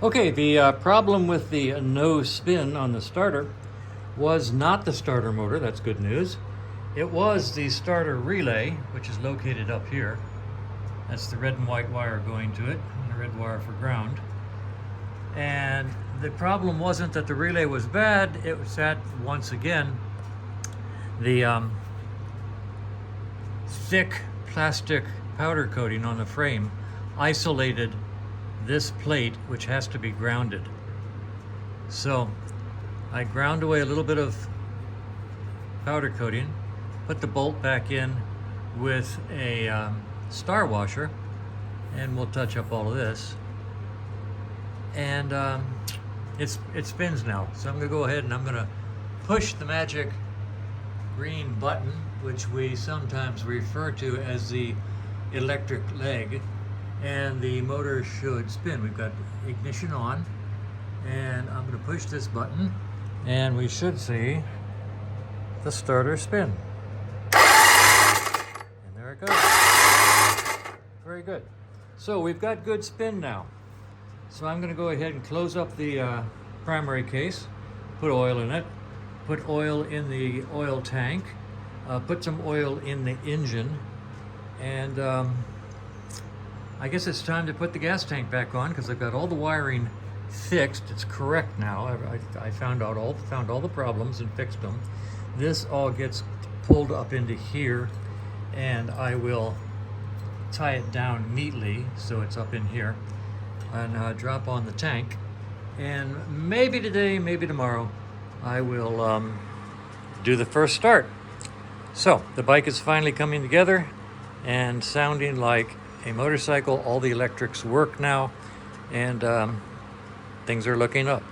Okay, the problem with the no spin on the starter was not the starter motor. That's good news. It was the starter relay, which is located up here. That's the red and white wire going to it, and the red wire for ground. And the problem wasn't that the relay was bad, it was that, once again, the thick plastic powder coating on the frame isolated this plate, which has to be grounded. So I ground away a little bit of powder coating, put the bolt back in with a star washer, and we'll touch up all of this. And it spins now. So I'm gonna go ahead and I'm gonna push the magic green button, which we sometimes refer to as the electric leg, and the motor should spin. We've got ignition on, and I'm going to push this button, and we should see the starter spin. And there it goes. Very good. So we've got good spin now. So I'm going to go ahead and close up the primary case, put oil in it, put oil in the oil tank, put some oil in the engine, and I guess it's time to put the gas tank back on because I've got all the wiring fixed. It's correct now. I found all the problems and fixed them. This all gets pulled up into here, and I will tie it down neatly so it's up in here, and drop on the tank. And maybe today, maybe tomorrow, I will do the first start. So the bike is finally coming together and sounding like a motorcycle. All the electrics work now, and things are looking up.